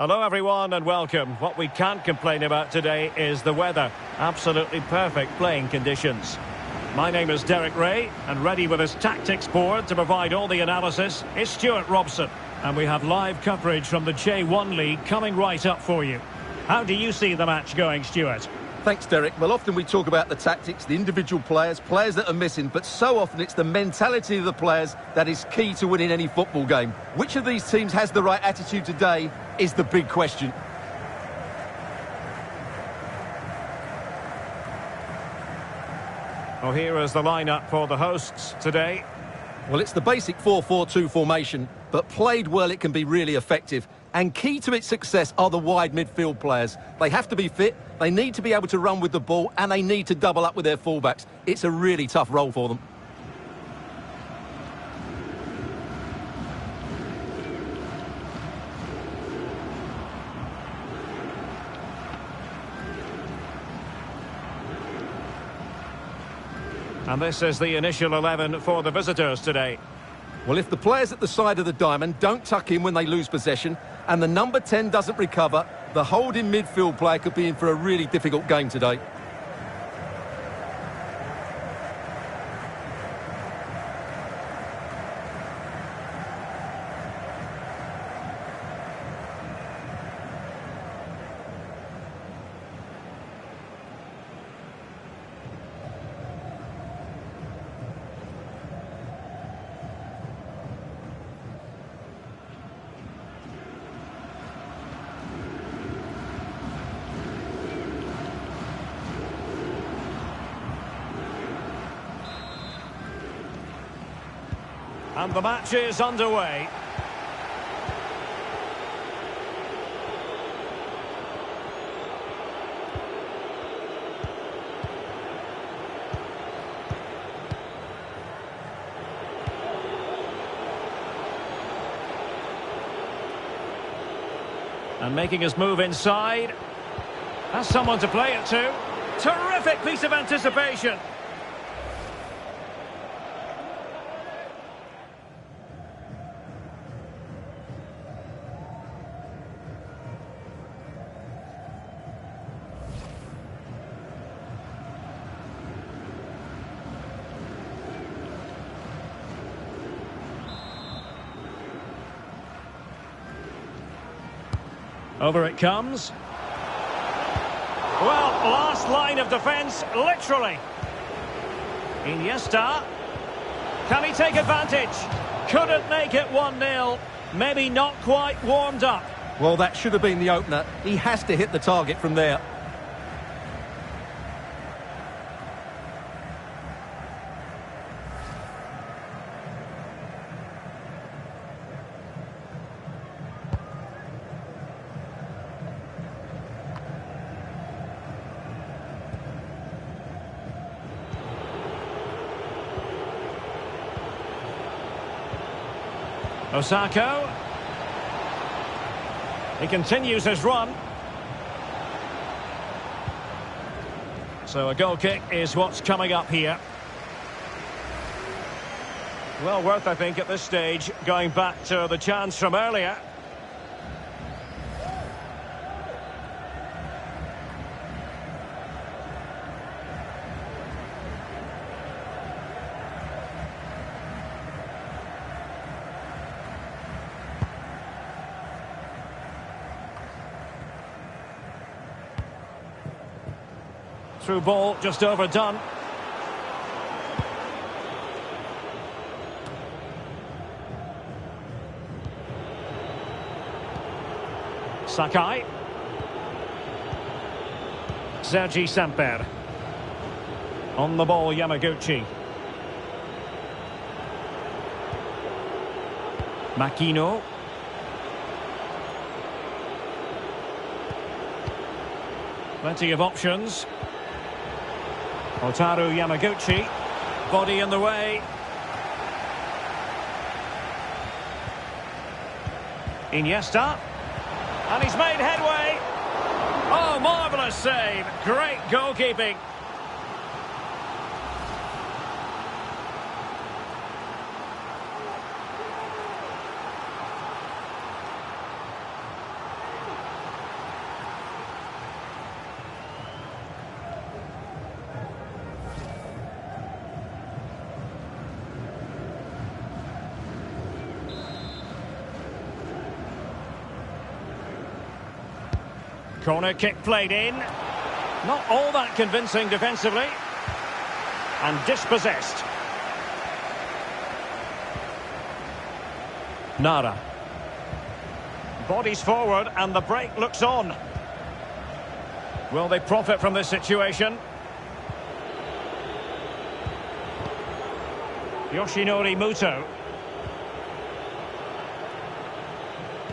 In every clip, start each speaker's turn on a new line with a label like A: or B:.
A: Hello everyone and welcome. What we can't complain about today is the weather. Absolutely perfect playing conditions. My name is Derek Ray and ready with his tactics board to provide all the analysis is Stuart Robson. And we have live coverage from the J1 League coming right up for you. How do you see the match going, Stuart?
B: Thanks, Derek. Well, often we talk about the tactics, the individual players that are missing, but so often it's the mentality of the players that is key to winning any football game. Which of these teams has the right attitude today is the big question.
A: Well, here is the lineup for the hosts today.
B: Well, it's the basic 4-4-2 formation, but played well it can be really effective. And key to its success are the wide midfield players. They have to be fit, they need to be able to run with the ball, and they need to double up with their fullbacks. It's a really tough role for them.
A: And this is the initial 11 for the visitors today.
B: Well, if the players at the side of the diamond don't tuck in when they lose possession and the number 10 doesn't recover, the holding midfield player could be in for a really difficult game today.
A: And the match is underway. And making his move inside. Has someone to play it to. Terrific piece of anticipation. Over it comes. Well, last line of defence, literally. Iniesta. Can he take advantage? Couldn't make it 1-0. Maybe not quite warmed up.
B: Well, that should have been the opener. He has to hit the target from there.
A: Osako. He continues his run. So a goal kick is what's coming up here. Well worth, I think, at this stage, going back to the chance from earlier. Through ball, just overdone. Sakai. Sergi Samper. On the ball, Yamaguchi. Makino. Plenty of options. Otaru Yamaguchi, body in the way. Iniesta, and he's made headway. Oh, marvellous save, great goalkeeping. Corner kick played in. Not all that convincing defensively. And dispossessed. Nara. Bodies forward and the break looks on. Will they profit from this situation? Yoshinori Muto.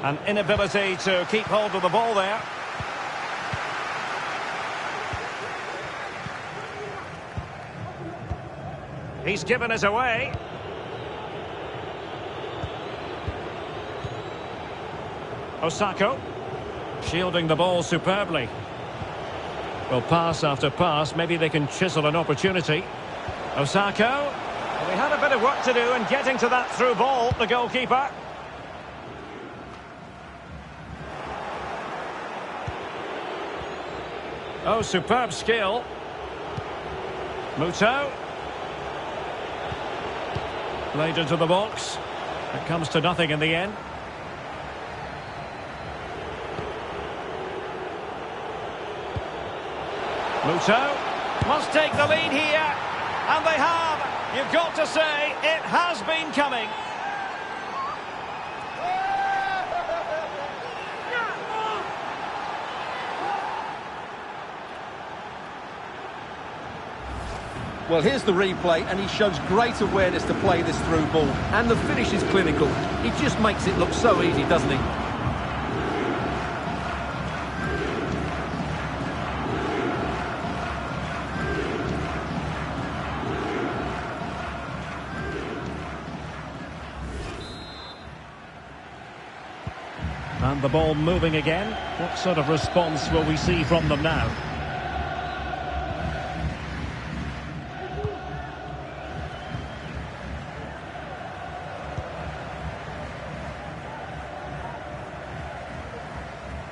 A: An inability to keep hold of the ball there. He's given us away. Osako. Shielding the ball superbly. Well, pass after pass, maybe they can chisel an opportunity. Osako. Well, he had a bit of work to do in getting to that through ball, the goalkeeper. Oh, superb skill. Muto. Played into the box. It comes to nothing in the end. Muto must take the lead here. And they have. You've got to say, it has been coming.
B: Well, here's the replay, and he shows great awareness to play this through ball. And the finish is clinical. He just makes it look so easy, doesn't he?
A: And the ball moving again. What sort of response will we see from them now?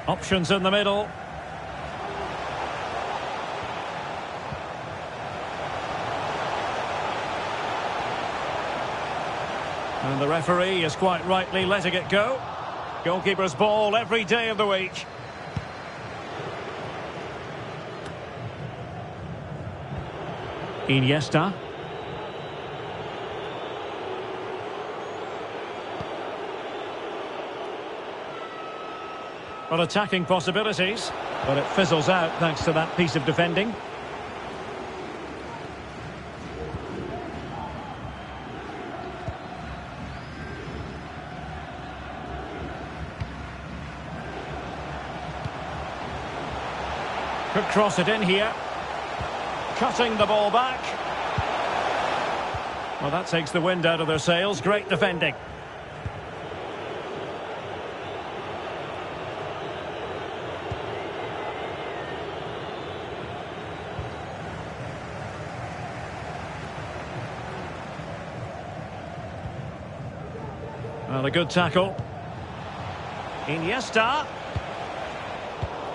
A: Options in the middle. And the referee is quite rightly letting it go. Goalkeeper's ball every day of the week. Iniesta. Well, attacking possibilities, but it fizzles out thanks to that piece of defending. Could cross it in here. Cutting the ball back. Well, that takes the wind out of their sails. Great defending. Well, a good tackle. Iniesta.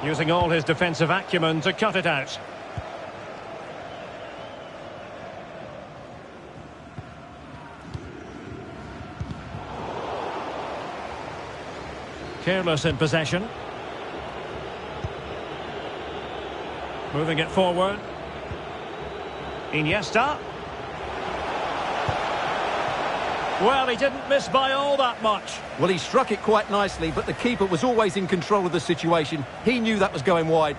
A: Using all his defensive acumen to cut it out. Careless in possession. Moving it forward. Iniesta. Well, he didn't miss by all that much.
B: Well, he struck it quite nicely, but the keeper was always in control of the situation. He knew that was going wide.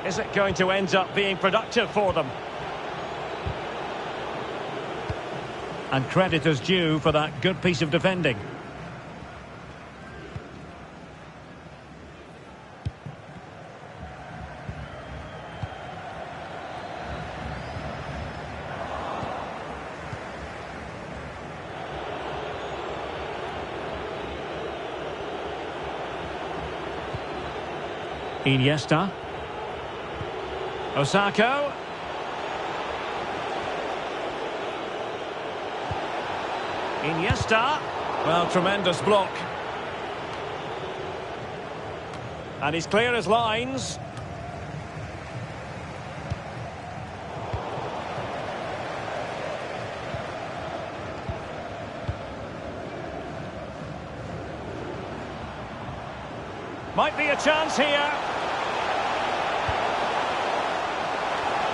A: Is it going to end up being productive for them? And credit is due for that good piece of defending. Iniesta. Osako. Iniesta. Well, tremendous block. And he's clear as lines. Might be a chance here.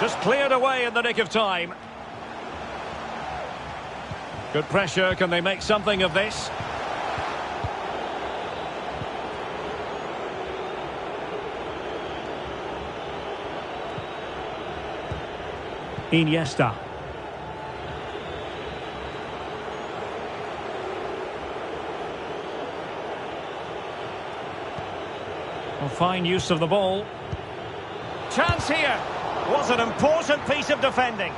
A: Just cleared away in the nick of time. Good pressure. Can they make something of this? Iniesta. Well, fine use of the ball. Chance here. Was an important piece of defending.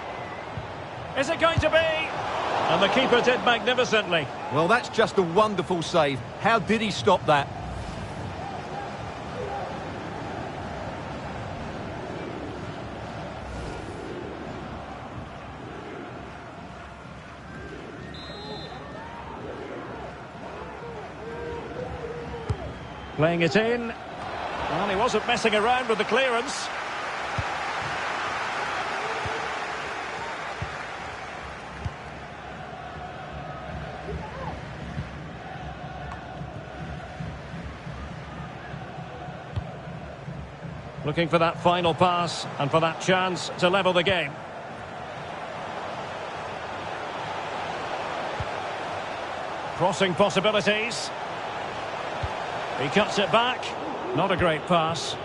A: Is it going to be? And the keeper did magnificently.
B: Well, that's just a wonderful save. How did he stop that?
A: Playing it in. Well, he wasn't messing around with the clearance. Looking for that final pass and for that chance to level the game. Crossing possibilities. He cuts it back. Not a great pass.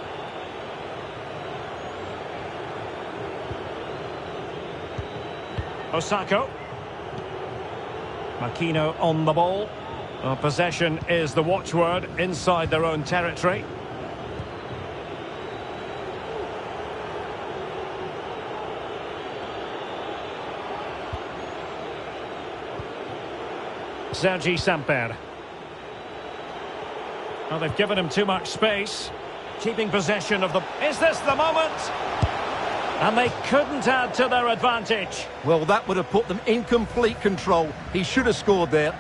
A: Osako. Makino on the ball. Well, possession is the watchword inside their own territory. Sergi Samper. Well, they've given him too much space. Keeping possession of the... Is this the moment? And they couldn't add to their advantage.
B: Well, that would have put them in complete control. He should have scored there.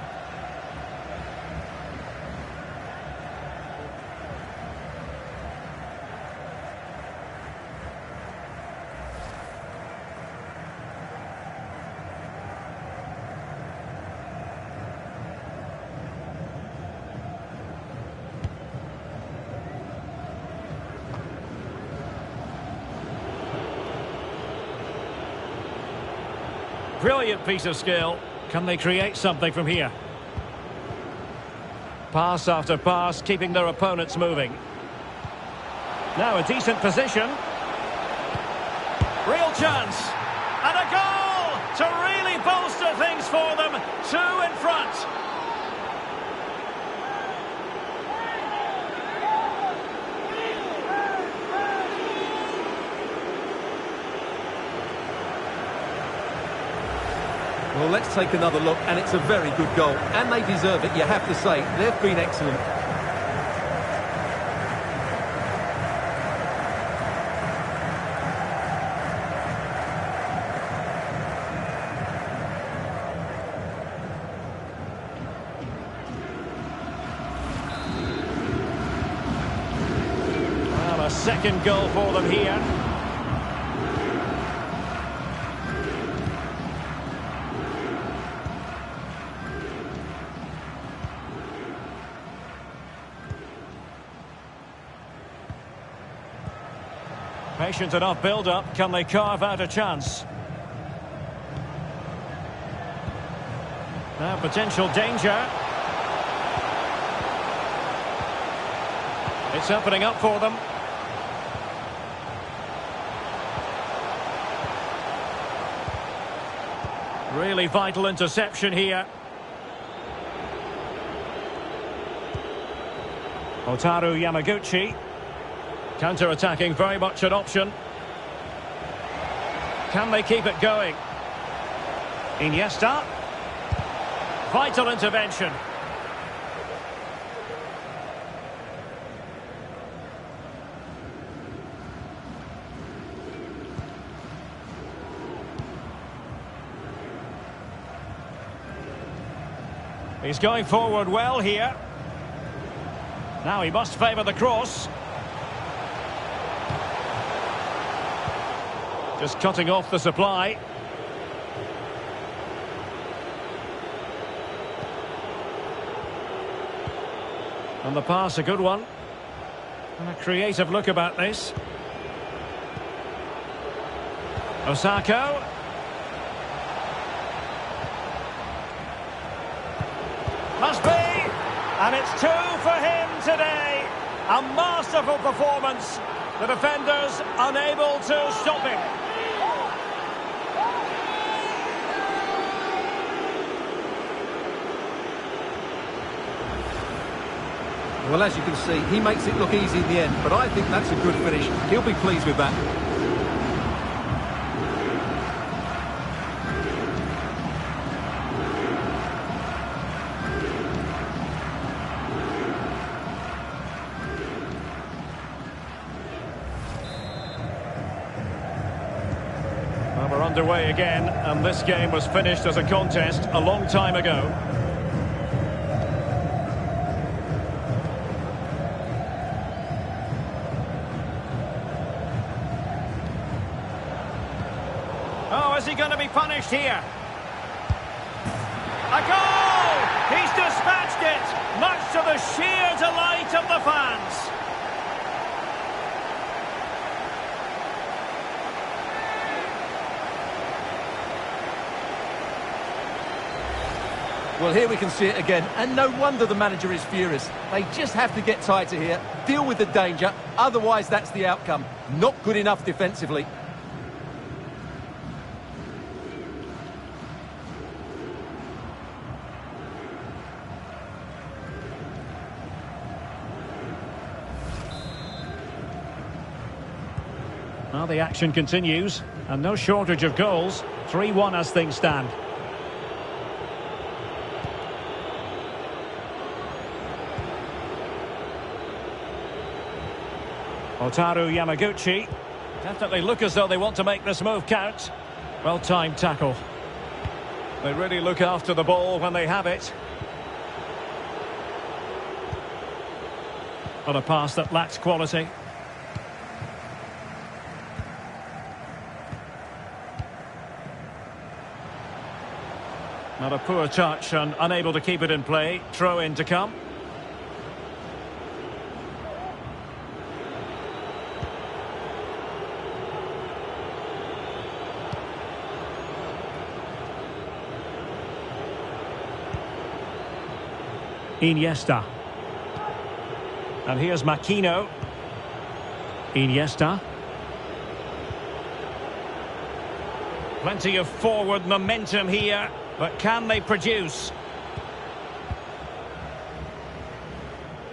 A: Brilliant piece of skill. Can they create something from here? Pass after pass, keeping their opponents moving. Now a decent position. Real chance. And a goal to really bolster things for them. 2 in front.
B: Well, let's take another look, and it's a very good goal. And they deserve it, you have to say. They've been excellent.
A: Well, a second goal for them here. Patient enough build-up. Can they carve out a chance? Now potential danger. It's opening up for them. Really vital interception here. Otaru Yamaguchi. Counter-attacking, very much an option. Can they keep it going? Iniesta. Vital intervention. He's going forward well here. Now he must favour the cross. Just cutting off the supply. And the pass, a good one. And a creative look about this. Osako. Must be! And it's 2 for him today. A masterful performance. The defenders unable to stop him.
B: Well, as you can see, he makes it look easy in the end, but I think that's a good finish. He'll be pleased with that.
A: Well, we're underway again, and this game was finished as a contest a long time ago. Oh, is he going to be punished here? A goal! He's dispatched it, much to the sheer delight of the fans.
B: Well, here we can see it again, and no wonder the manager is furious. They just have to get tighter here, deal with the danger, otherwise that's the outcome. Not good enough defensively.
A: Well, the action continues, and no shortage of goals. 3-1 as things stand. Otaru Yamaguchi. Definitely look as though they want to make this move count. Well-timed tackle. They really look after the ball when they have it. But a pass that lacks quality. Not a poor touch and unable to keep it in play. Throw in to come. Iniesta. And here's Makino. Iniesta. Plenty of forward momentum here, but can they produce?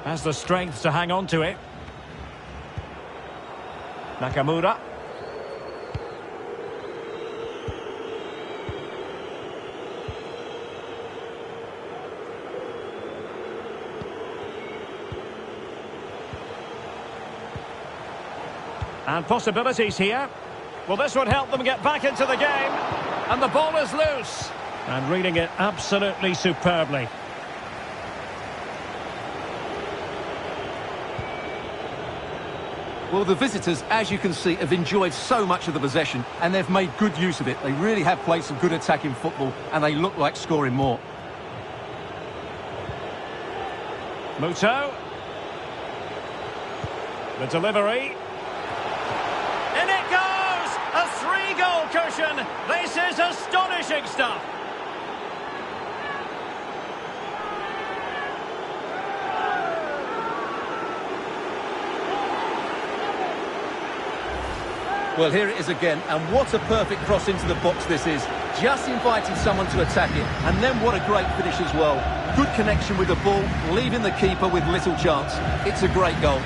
A: Has the strength to hang on to it. Nakamura. And possibilities here. Well, this would help them get back into the game. And the ball is loose. And reading it absolutely superbly.
B: Well, the visitors, as you can see, have enjoyed so much of the possession, and they've made good use of it. They really have played some good attacking football, and they look like scoring more.
A: Muto. The delivery. In it goes! A 3-goal cushion! This is astonishing stuff!
B: Well, here it is again, and what a perfect cross into the box this is. Just invited someone to attack it, and then what a great finish as well. Good connection with the ball, leaving the keeper with little chance. It's a great goal.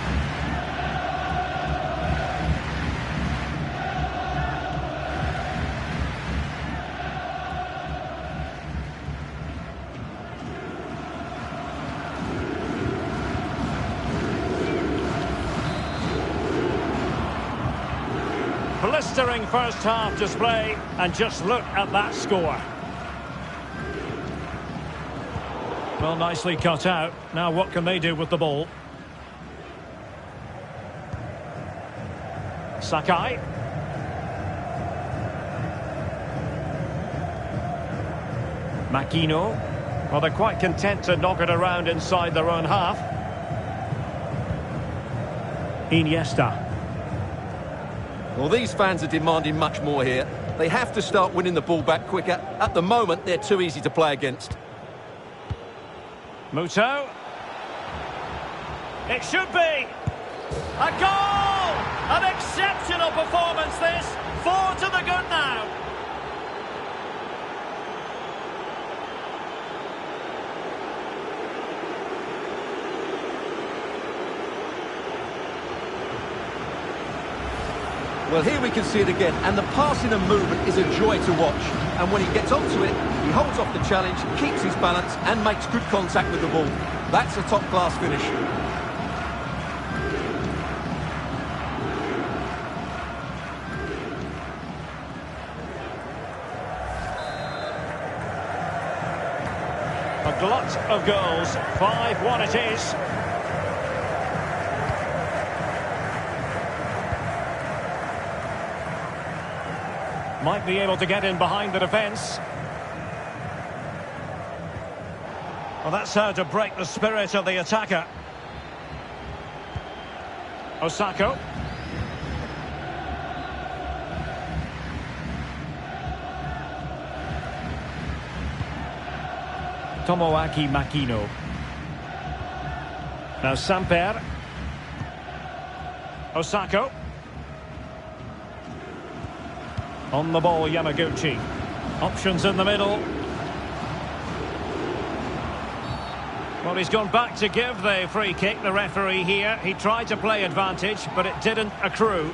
A: Blistering first half display, and just look at that score. Well, nicely cut out. Now what can they do with the ball? Sakai. Makino. Well, they're quite content to knock it around inside their own half. Iniesta.
B: Well, these fans are demanding much more here. They have to start winning the ball back quicker. At the moment, they're too easy to play against.
A: Muto. It should be. A goal! An exceptional performance this. 4 to the good now.
B: Well, here we can see it again, and the passing and movement is a joy to watch. And when he gets onto it, he holds off the challenge, keeps his balance, and makes good contact with the ball. That's a top-class finish.
A: A glut of goals. 5-1 it is. Might be able to get in behind the defence. Well, that's how to break the spirit of the attacker. Osako. Tomoaki Makino. Now Samper. Osako. On the ball, Yamaguchi. Options in the middle. Well, he's gone back to give the free kick, the referee here. He tried to play advantage, but it didn't accrue.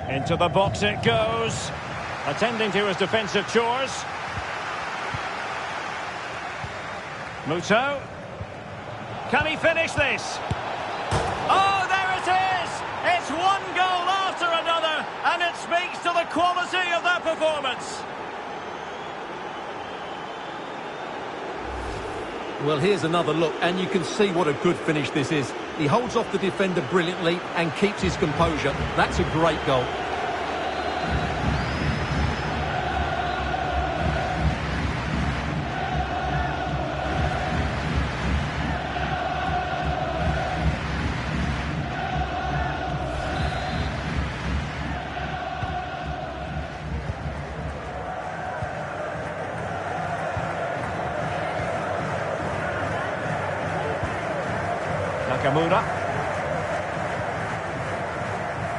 A: Into the box it goes, attending to his defensive chores. Muto. Can he finish this? Oh, there it is! It's one goal after another, and it speaks to the quality of their performance.
B: Well, here's another look, and you can see what a good finish this is. He holds off the defender brilliantly and keeps his composure. That's a great goal.
A: Nakamura.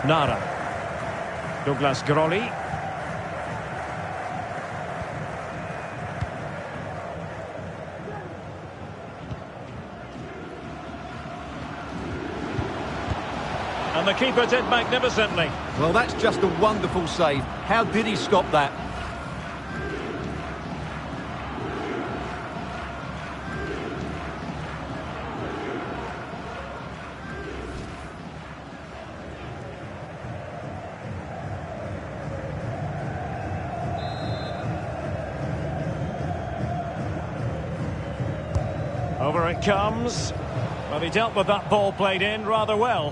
A: Nara. Douglas Grolli. And the keeper did magnificently.
B: Well, that's just a wonderful save. How did he stop that?
A: Over it comes. But he dealt with that ball played in rather well.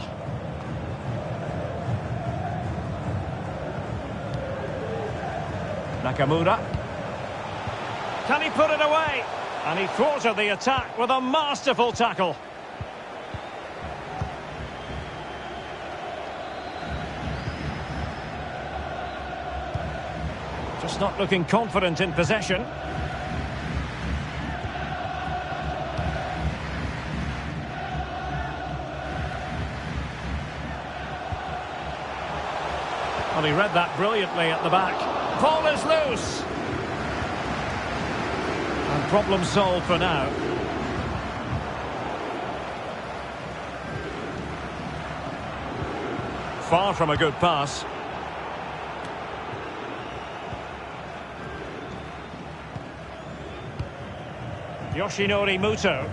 A: Nakamura. Can he put it away? And he thwarted the attack with a masterful tackle. Just not looking confident in possession. Well, he read that brilliantly at the back. Ball is loose. And problem solved for now. Far from a good pass. Yoshinori Muto.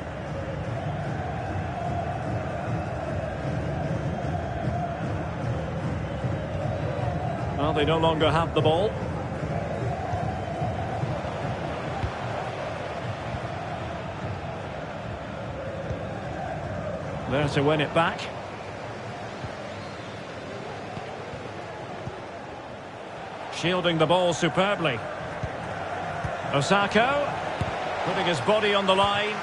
A: Well, they no longer have the ball. There to win it back. Shielding the ball superbly. Osako putting his body on the line.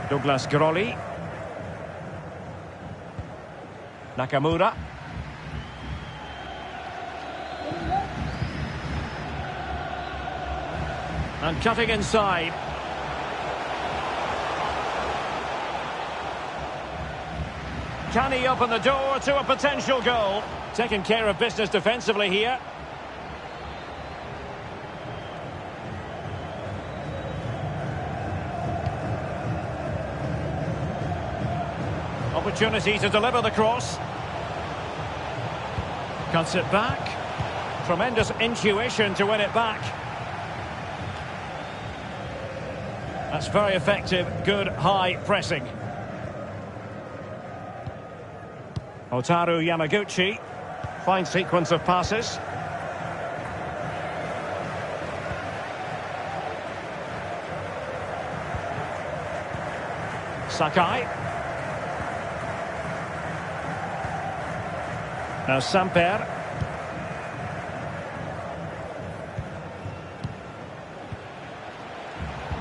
A: Douglas Grolli. Nakamura. And cutting inside. Can he open the door to a potential goal? Taking care of business defensively here. Opportunity to deliver the cross. Cuts it back. Tremendous intuition to win it back. That's very effective, good high pressing. Otaru Yamaguchi. Fine sequence of passes. Sakai. Now Samper.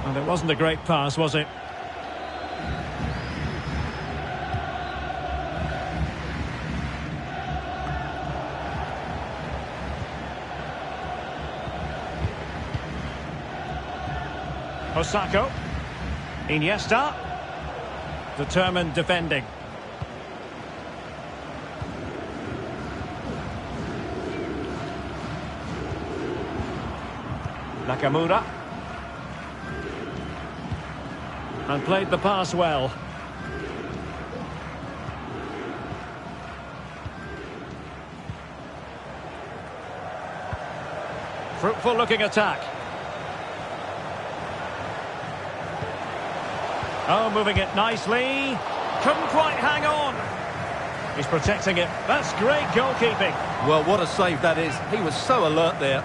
A: And it wasn't a great pass, was it? Osako. Iniesta. Determined defending. Nakamura. And played the pass well. Fruitful looking attack. Oh, moving it nicely. Couldn't quite hang on. He's protecting it. That's great goalkeeping.
B: Well, what a save that is. He was so alert there.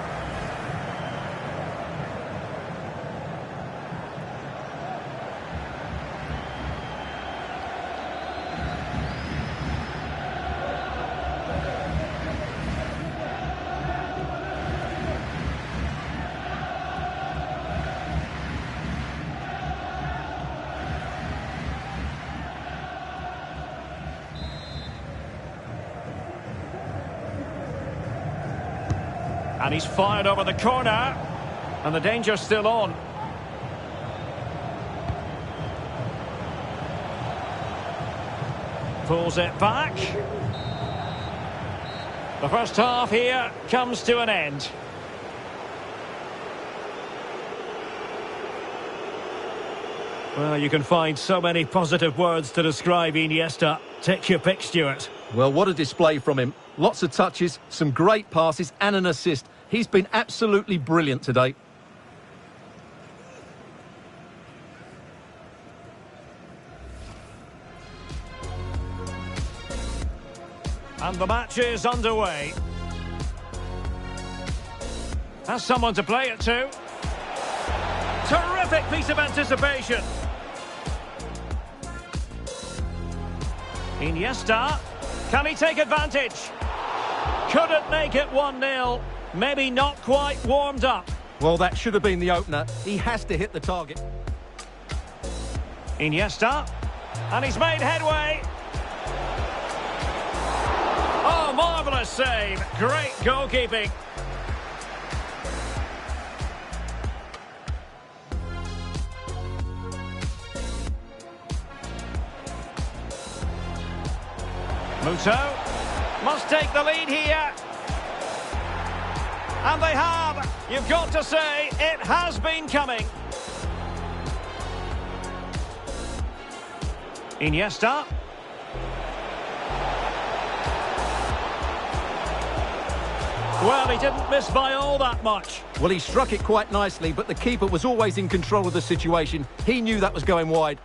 A: And he's fired over the corner. And the danger's still on. Pulls it back. The first half here comes to an end. Well, you can find so many positive words to describe Iniesta. Take your pick, Stuart.
B: Well, what a display from him. Lots of touches, some great passes and an assist. He's been absolutely brilliant today.
A: And the match is underway. Has someone to play it to. Terrific piece of anticipation. Iniesta. Can he take advantage? Couldn't make it 1-0. Maybe not quite warmed up.
B: Well, that should have been the opener. He has to hit the target.
A: Iniesta. And he's made headway. Oh, marvellous save. Great goalkeeping. Muto must take the lead here. And they have. You've got to say, it has been coming. Iniesta. Well, he didn't miss by all that much.
B: Well, he struck it quite nicely, but the keeper was always in control of the situation. He knew that was going wide.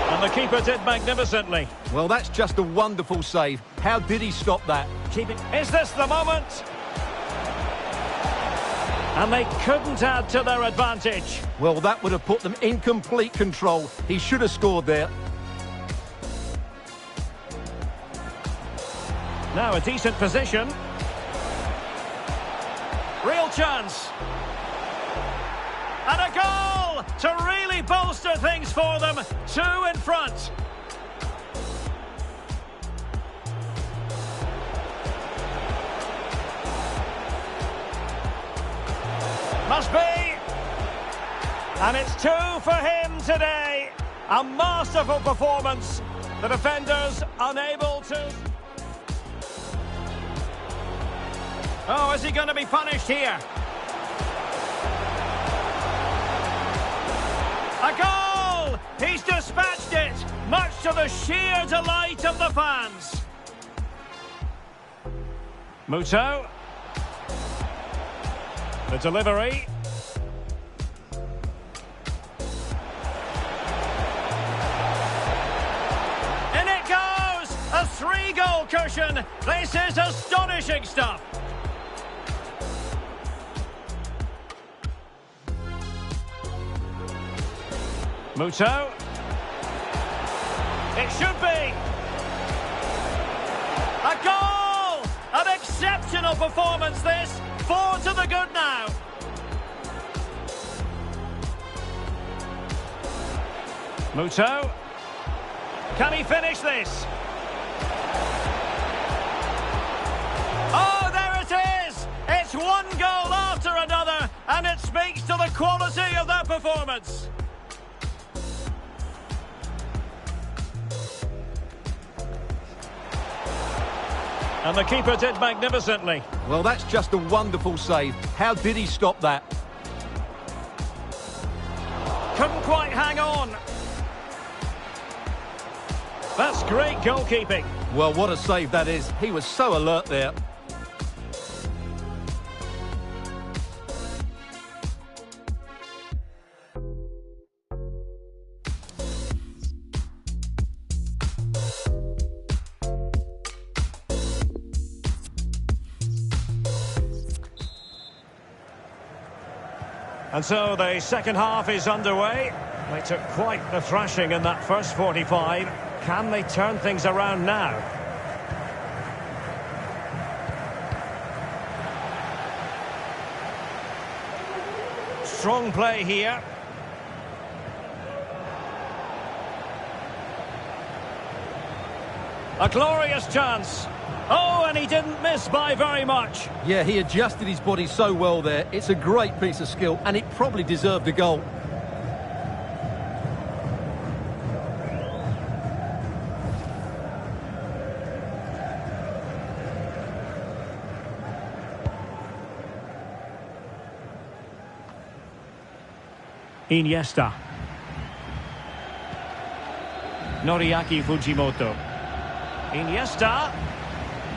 A: And the keeper did magnificently.
B: Well, that's just a wonderful save. How did he stop that?
A: Is this the moment? And they couldn't add to their advantage.
B: Well, that would have put them in complete control. He should have scored there.
A: Now a decent position. Real chance. And a goal to really bolster things for them. 2 in front. Must be. And it's 2 for him today. A masterful performance. The defenders unable to... Oh, is he going to be punished here? A goal! He's dispatched it, much to the sheer delight of the fans. Muto. The delivery. In it goes! A 3-goal cushion. This is astonishing stuff. Muto. It should be. A goal! An exceptional performance this. 4 to the good now. Muto. Can he finish this? Oh, there it is! It's 1 goal after another, and it speaks to the quality of that performance. And the keeper did magnificently.
B: Well, that's just a wonderful save. How did he stop that?
A: Couldn't quite hang on. That's great goalkeeping.
B: Well, what a save that is. He was so alert there.
A: And so the second half is underway. They took quite the thrashing in that first 45. Can they turn things around now? Strong play here. A glorious chance. Oh, and he didn't miss by very much.
B: Yeah, he adjusted his body so well there. It's a great piece of skill, and it probably deserved a goal.
A: Iniesta. Noriaki Fujimoto. Iniesta.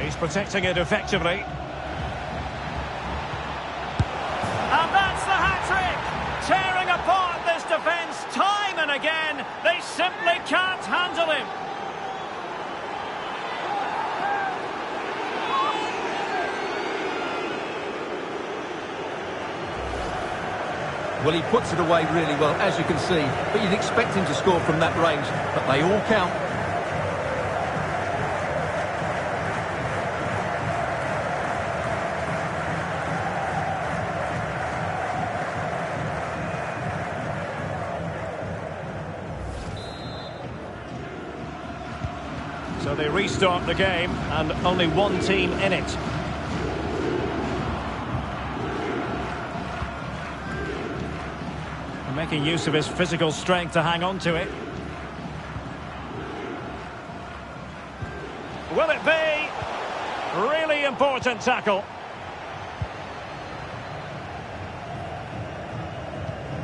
A: He's protecting it effectively. And that's the hat-trick! Tearing apart this defence time and again. They simply can't handle him.
B: Well, he puts it away really well, as you can see. But you'd expect him to score from that range. But they all count.
A: So they restart the game, and only one team in it. And making use of his physical strength to hang on to it. Will it be? Really important tackle.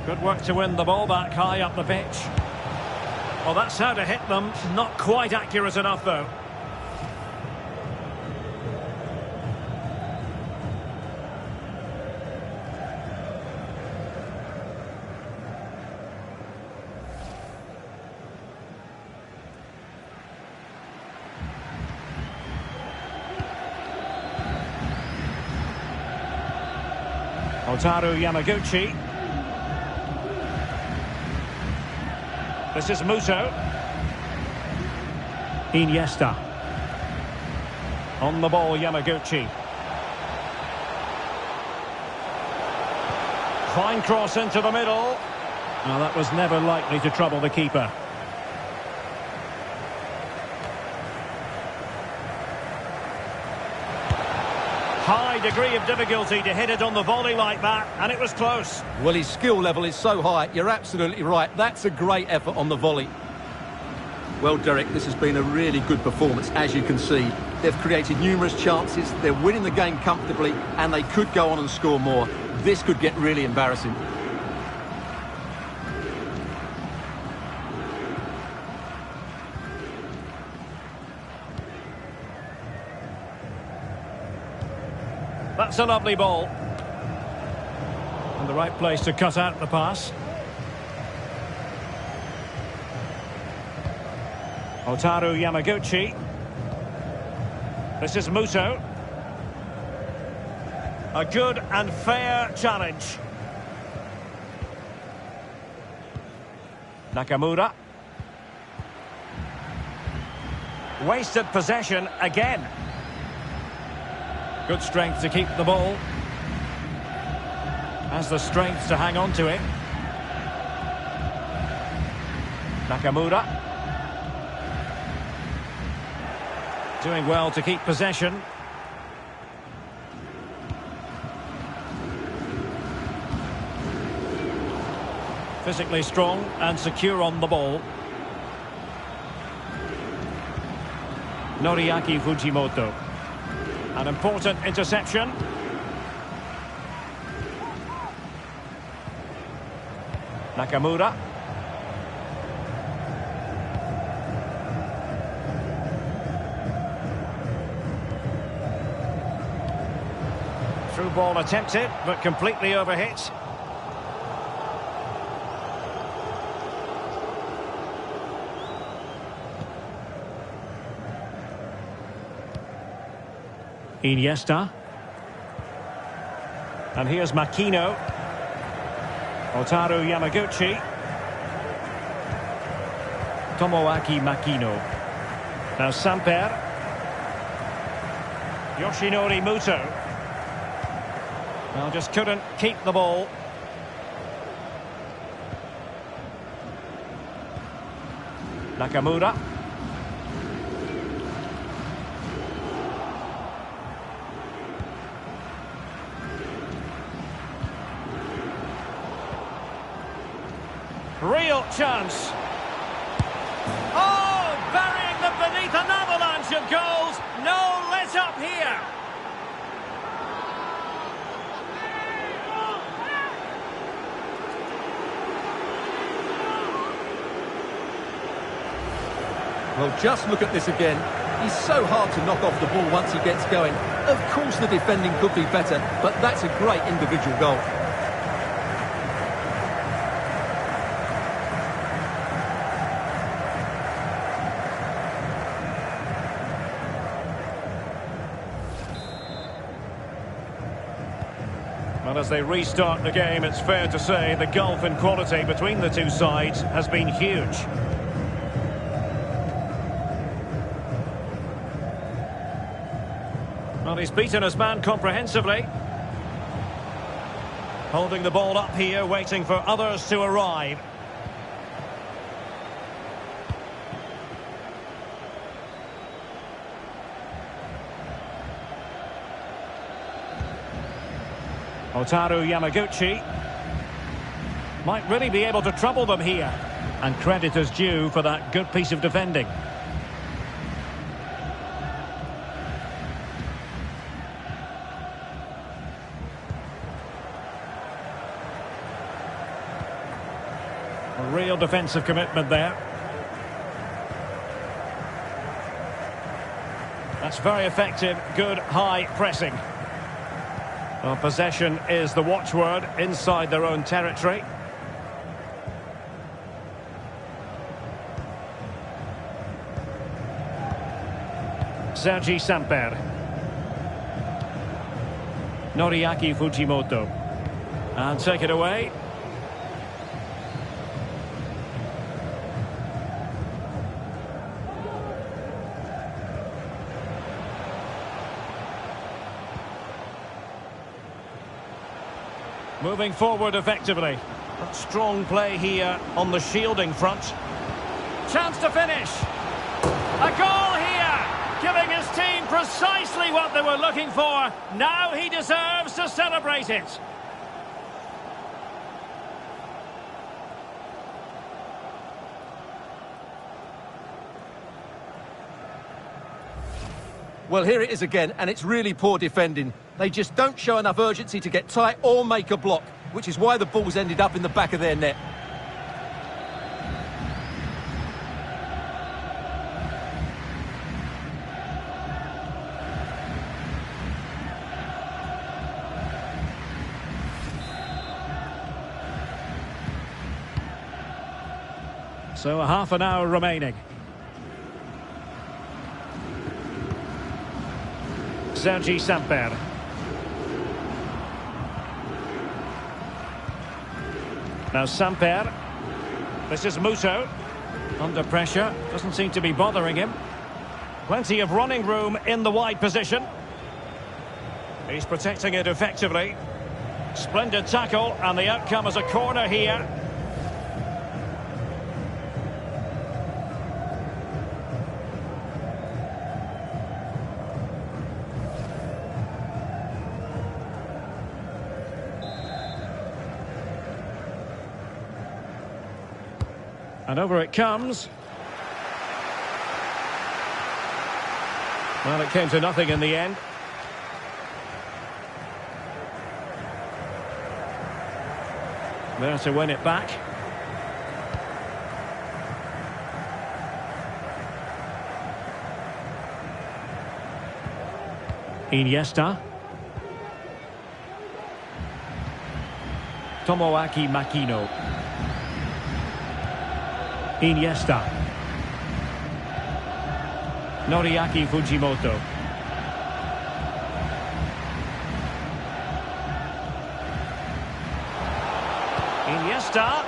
A: Good work to win the ball back high up the pitch. Well, that's how to hit them. Not quite accurate enough, though. Otaru Yamaguchi. This is Muto. Iniesta. On the ball, Yamaguchi. Fine cross into the middle. Now that was never likely to trouble the keeper. High degree of difficulty to hit it on the volley like that, and it was close.
B: Well, his skill level is so high, you're absolutely right. That's a great effort on the volley. Well, Derek, this has been a really good performance, as you can see. They've created numerous chances, they're winning the game comfortably, and they could go on and score more. This could get really embarrassing.
A: That's a lovely ball. And the right place to cut out the pass. Otaru Yamaguchi. This is Muto. A good and fair challenge. Nakamura. Wasted possession again. Good strength to keep the ball. Has the strength to hang on to it. Nakamura. Doing well to keep possession. Physically strong and secure on the ball. Noriaki Fujimoto. An important interception. Nakamura. Through ball attempted, but completely overhit. Iniesta. And here's Makino. Otaru Yamaguchi. Tomoaki Makino. Now Samper. Yoshinori Muto. Well, just couldn't keep the ball. Nakamura. Real chance. Oh, burying them beneath an avalanche of goals. No let up here.
B: Well, just look at this again. He's so hard to knock off the ball once he gets going. Of course the defending could be better, but that's a great individual goal.
A: Well, as they restart the game, it's fair to say the gulf in quality between the two sides has been huge. Well, he's beaten his man comprehensively. Holding the ball up here, waiting for others to arrive. Otaru Yamaguchi might really be able to trouble them here, and credit is due for that good piece of defending. A real defensive commitment there. That's very effective, good high pressing. Well, possession is the watchword inside their own territory. Sergi Samper. Noriaki Fujimoto. And take it away. Moving forward effectively. Strong play here on the shielding front. Chance to finish. A goal here, giving his team precisely what they were looking for. Now he deserves to celebrate it.
B: Well, here it is again, and it's really poor defending. They just don't show enough urgency to get tight or make a block, which is why the ball's ended up in the back of their net.
A: So half an hour remaining. Sergi Samper. Now Samper. This is Muto. Under pressure. Doesn't seem to be bothering him. Plenty of running room in the wide position. He's protecting it effectively. Splendid tackle, and the outcome is a corner here. And over it comes. Well, it came to nothing in the end. There to win it back. Iniesta. Tomoaki Makino. Iniesta. Noriaki Fujimoto. Iniesta.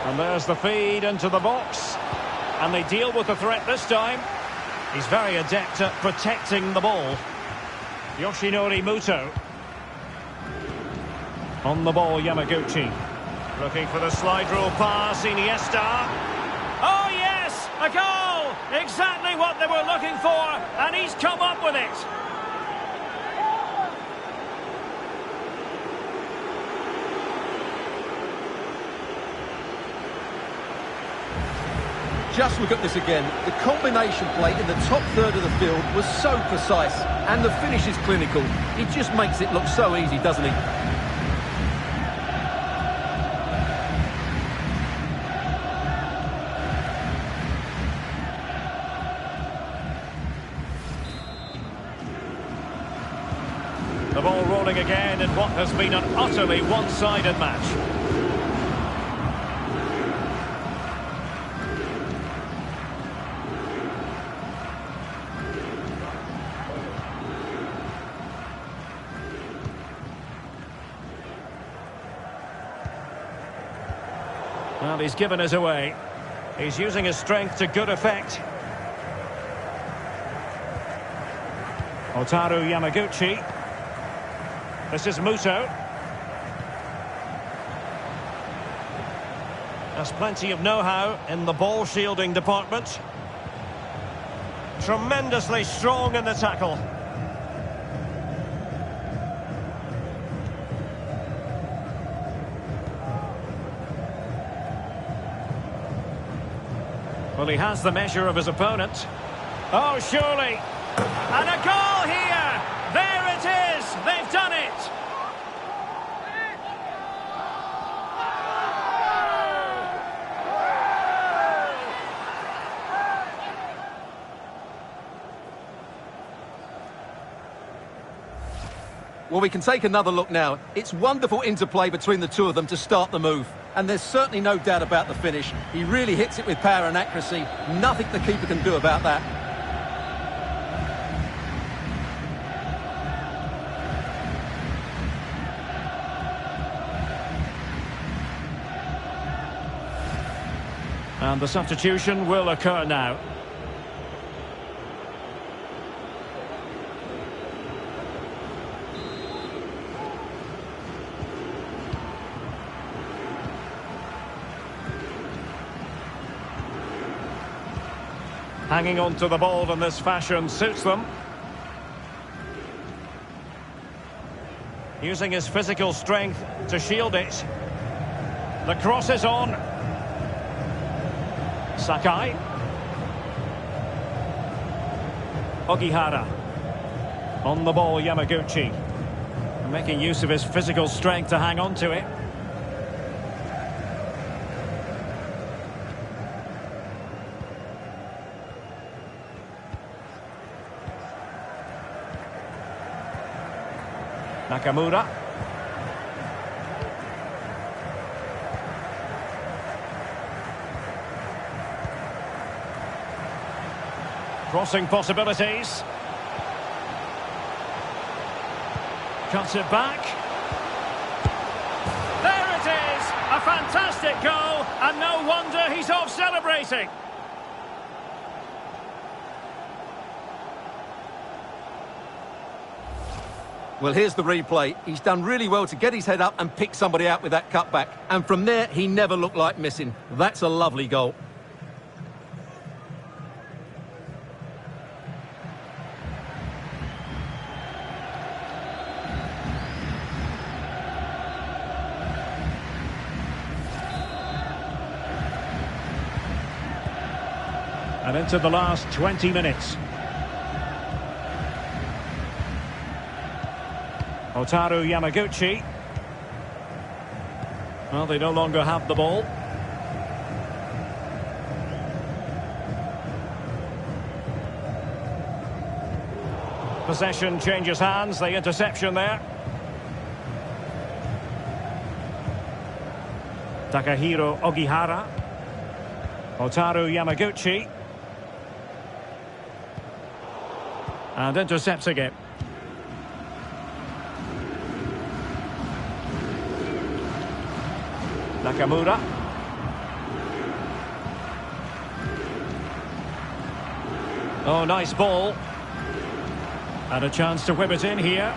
A: And there's the feed into the box. And they deal with the threat this time. He's very adept at protecting the ball. Yoshinori Muto. On the ball, Yamaguchi. Looking for the slide rule pass, Iniesta. Oh yes, a goal! Exactly what they were looking for, and he's come up with it.
B: Just look at this again. The combination play in the top third of the field was so precise, and the finish is clinical. It just makes it look so easy, doesn't it?
A: The ball rolling again in what has been an utterly one-sided match. Well, he's given us away. He's using his strength to good effect. Otaru Yamaguchi. This is Muto. Has plenty of know-how in the ball shielding department. Tremendously strong in the tackle. Well, he has the measure of his opponent. Oh, surely. And a goal here! There it is! They've done it!
B: Well, we can take another look now. It's wonderful interplay between the two of them to start the move. And there's certainly no doubt about the finish. He really hits it with power and accuracy. Nothing the keeper can do about that.
A: And the substitution will occur now. Hanging on to the ball in this fashion suits them. Using his physical strength to shield it. The cross is on. Sakai. Ogihara. On the ball, Yamaguchi. Making use of his physical strength to hang on to it. Nakamura. Crossing possibilities. Cuts it back. There it is! A fantastic goal, and no wonder he's off celebrating.
B: Well, here's the replay. He's done really well to get his head up and pick somebody out with that cutback. And from there, he never looked like missing. That's a lovely goal.
A: And into the last 20 minutes. Otaru Yamaguchi. Well, they no longer have the ball. Possession changes hands, the interception there. Takahiro Ogihara. Otaru Yamaguchi. And intercepts again. Nakamura. Oh, nice ball. And a chance to whip it in here.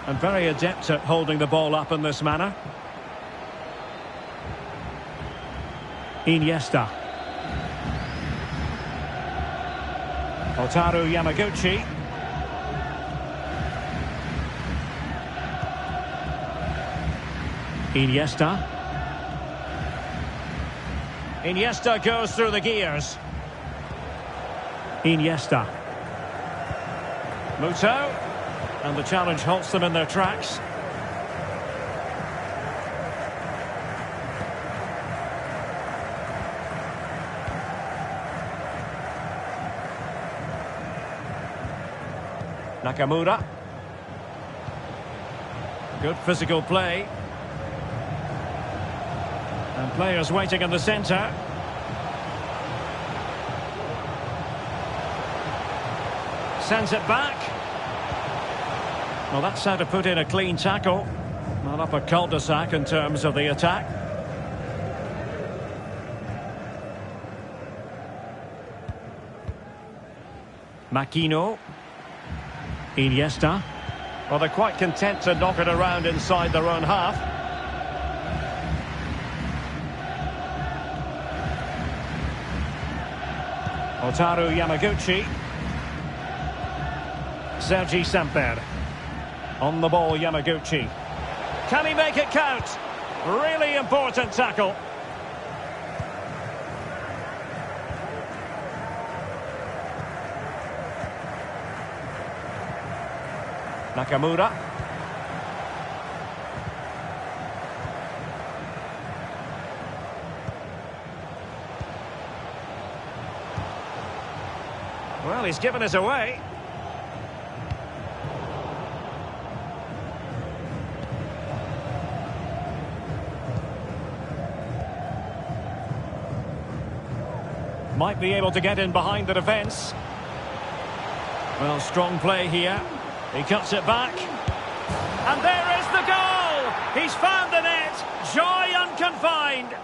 A: And very adept at holding the ball up in this manner. Iniesta. Otaru Yamaguchi. Iniesta. Iniesta goes through the gears. Iniesta. Muto. And the challenge halts them in their tracks. Nakamura. Good physical play. And players waiting in the centre. Sends it back. Well, that's how to put in a clean tackle. Not up a cul-de-sac in terms of the attack. Makino. Iniesta. Well, they're quite content to knock it around inside their own half. Otaru Yamaguchi. Sergi Samper. On the ball, Yamaguchi. Can he make it count? Really important tackle. Nakamura. Well, he's given us away. Might be able to get in behind the defence. Well, strong play here. He cuts it back. And there is the goal! He's found the net. Joy unconfined.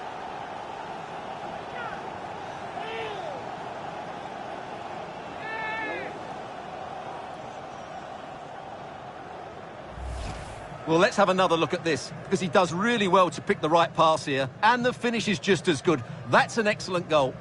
B: Well, let's have another look at this, because he does really well to pick the right pass here, and the finish is just as good. That's an excellent goal.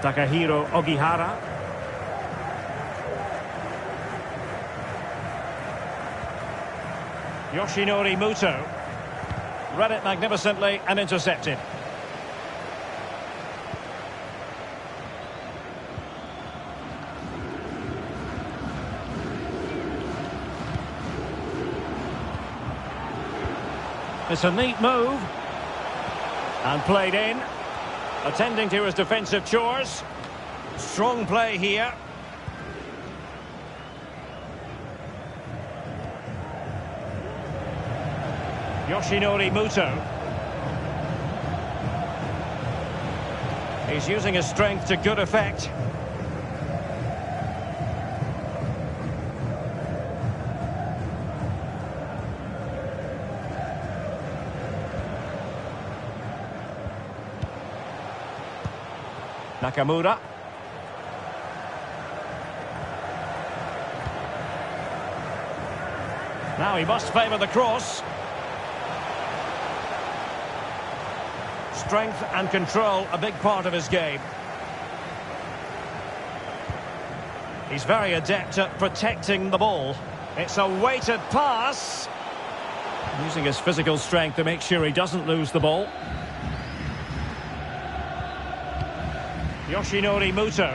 A: Takahiro Ogihara. Yoshinori Muto. Read it magnificently and intercepted. It's a neat move. And played in. Attending to his defensive chores. Strong play here. Yoshinori Muto. He's using his strength to good effect. Nakamura. Now he must favour the cross. Strength and control, a big part of his game. He's very adept at protecting the ball. It's a weighted pass. Using his physical strength to make sure he doesn't lose the ball. Yoshinori Muto.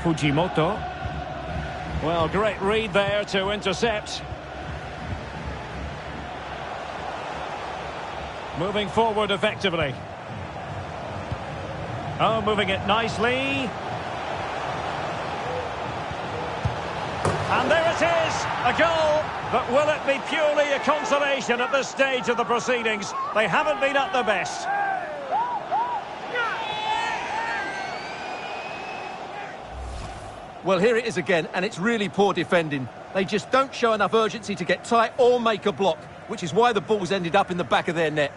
A: Fujimoto. Well, great read there to intercept. Moving forward effectively. Oh, moving it nicely. And there it is, a goal. But will it be purely a consolation at this stage of the proceedings? They haven't been at their best.
B: Well, here it is again, and it's really poor defending. They just don't show enough urgency to get tight or make a block, which is why the ball's ended up in the back of their net.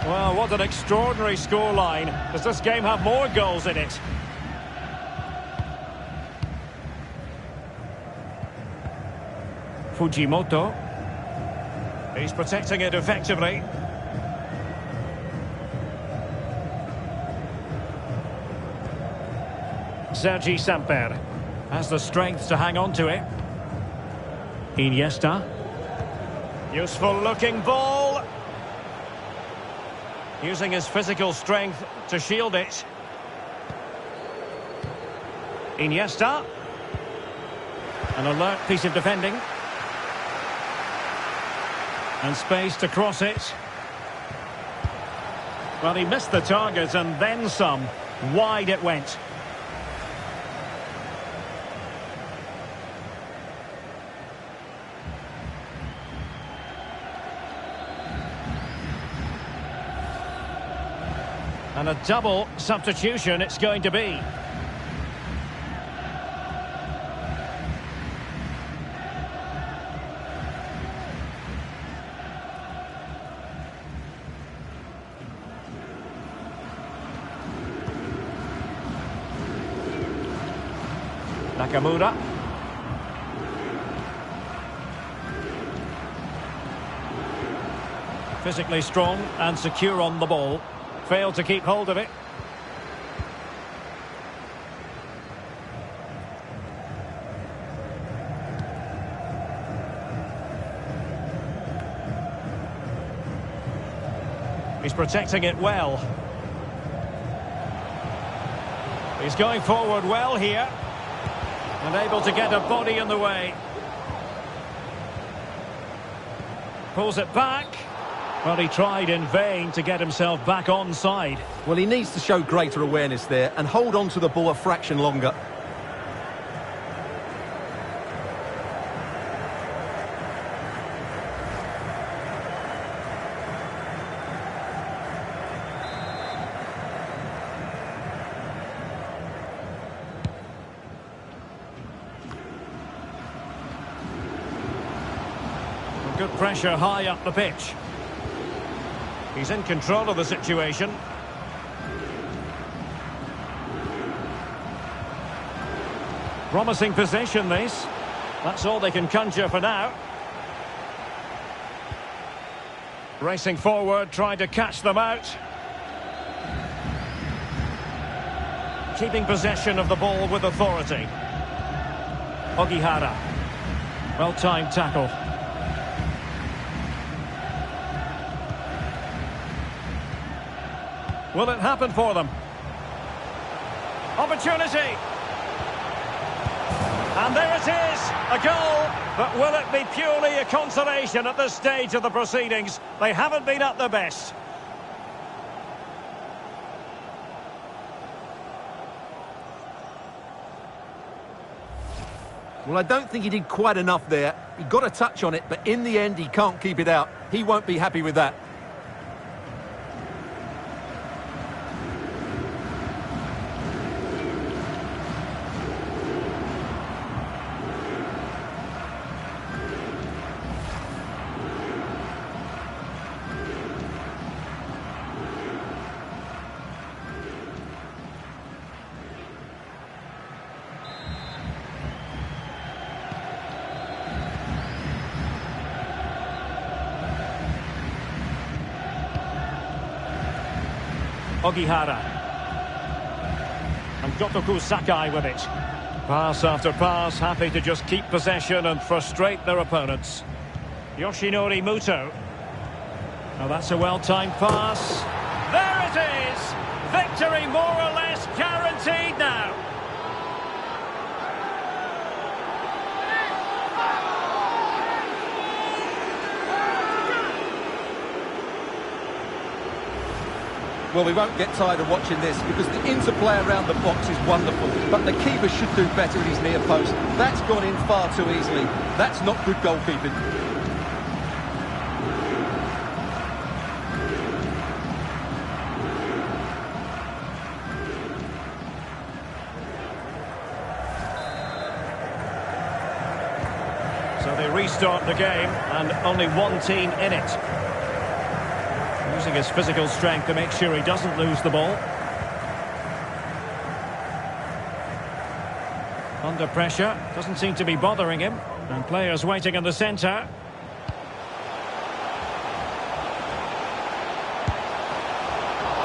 A: Well, what an extraordinary scoreline. Does this game have more goals in it? Fujimoto. He's protecting it effectively. Sergi Samper has the strength to hang on to it. Iniesta. Useful looking ball. Using his physical strength to shield it. Iniesta. An alert piece of defending. And space to cross it. Well, he missed the target and then some. Wide it went. And a double substitution it's going to be. Nakamura. Physically strong and secure on the ball. Failed to keep hold of it. He's protecting it well. He's going forward well here. And able to get a body in the way. Pulls it back. Well, he tried in vain to get himself back on side.
B: Well, he needs to show greater awareness there and hold on to the ball a fraction longer.
A: Good pressure high up the pitch. He's in control of the situation. Promising position, this. That's all they can conjure for now. Racing forward, trying to catch them out. Keeping possession of the ball with authority. Ogihara. Well-timed tackle. Will it happen for them? Opportunity! And there it is, a goal, but will it be purely a consolation at this stage of the proceedings? They haven't been at their best.
B: Well, I don't think he did quite enough there. He got a touch on it, but in the end, he can't keep it out. He won't be happy with that.
A: Ogihara. And Gotoku Sakai with it. Pass after pass, happy to just keep possession and frustrate their opponents. Yoshinori Muto. Now that's a well-timed pass. There it is! Victory more or less guaranteed now.
B: Well, we won't get tired of watching this because the interplay around the box is wonderful. But the keeper should do better at his near post. That's gone in far too easily. That's not good goalkeeping.
A: So they restart the game and only one team in it. Using his physical strength to make sure he doesn't lose the ball. Under pressure, doesn't seem to be bothering him. And players waiting in the centre.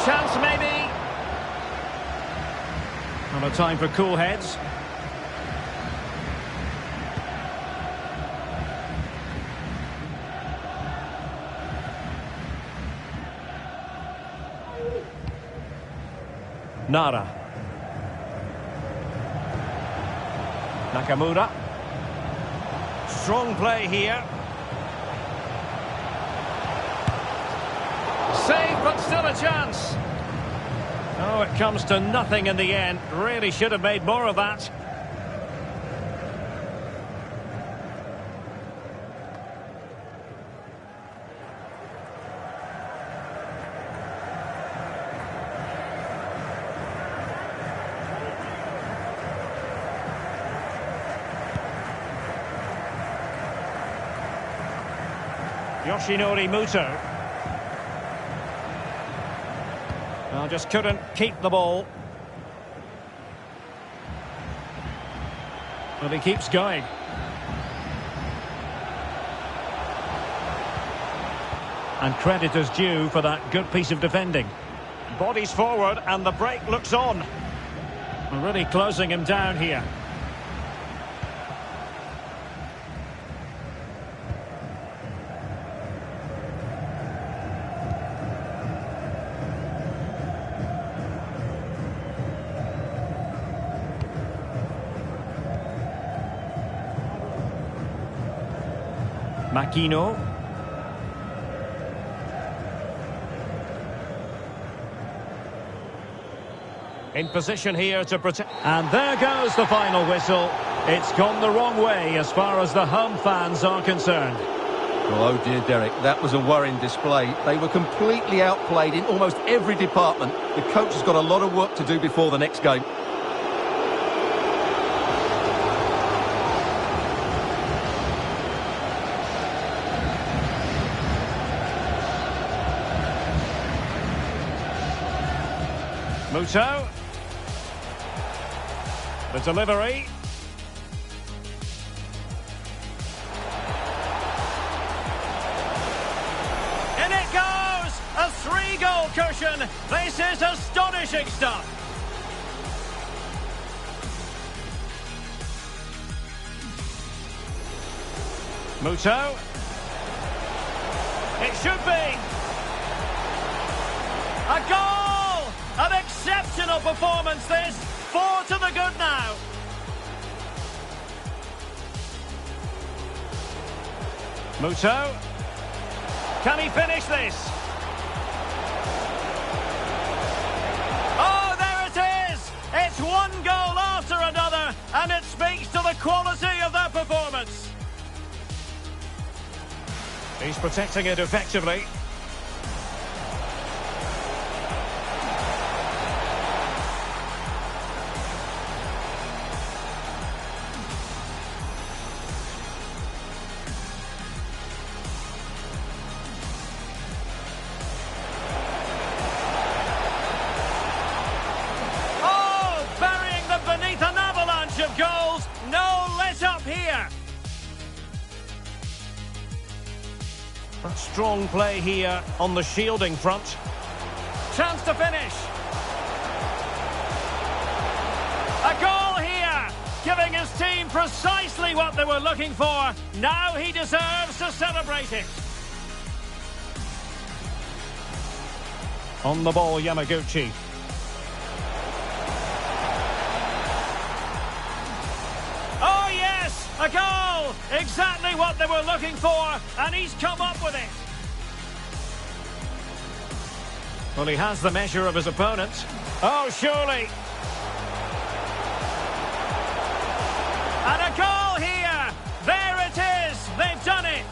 A: Chance maybe. Not a time for cool heads. Nara. Nakamura. Strong play here. Save, but still a chance. Oh, it comes to nothing in the end. Really should have made more of that. Yoshinori Muto. Well, just couldn't keep the ball. But he keeps going. And credit is due for that good piece of defending. Bodies forward and the break looks on. We're really closing him down here. Makino. In position here to protect. And there goes the final whistle. It's gone the wrong way as far as the home fans are concerned.
B: Well, oh dear, Derek, that was a worrying display. They were completely outplayed in almost every department. The coach has got a lot of work to do before the next game.
A: Muto. The delivery. In it goes! A 3-goal cushion. This is astonishing stuff. Muto. It should be. A goal! An exceptional performance this. 4 to the good now. Muto. Can he finish this? Oh, there it is! It's one goal after another, and it speaks to the quality of that performance. He's protecting it effectively. Beneath an avalanche of goals, no let up here. A strong play here on the shielding front. Chance to finish. A goal here, giving his team precisely what they were looking for. Now he deserves to celebrate it. On the ball, Yamaguchi. A goal! Exactly what they were looking for, and he's come up with it. Well, he has the measure of his opponent. Oh, surely. And a goal here! There it is! They've done it!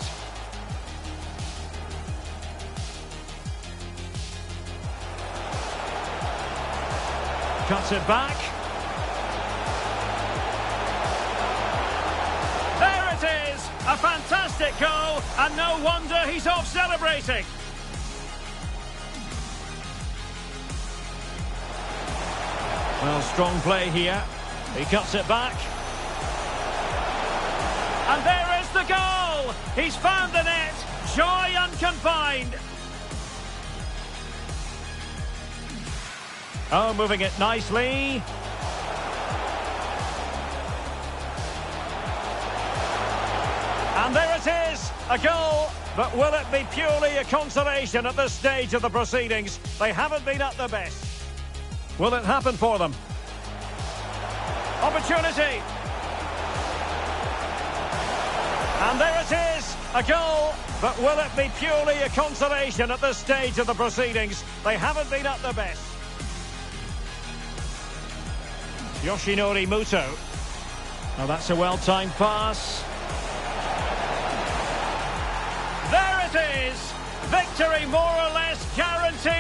A: Cuts it back. A fantastic goal, and no wonder he's off celebrating. Well, strong play here. He cuts it back. And there is the goal! He's found the net. Joy unconfined. Oh, moving it nicely. And there it is, a goal, but will it be purely a consolation at this stage of the proceedings? They haven't been at their best. Will it happen for them? Opportunity. And there it is, a goal, but will it be purely a consolation at this stage of the proceedings? They haven't been at their best. Yoshinori Muto. Now that's a well-timed pass. There it is! Victory more or less guaranteed.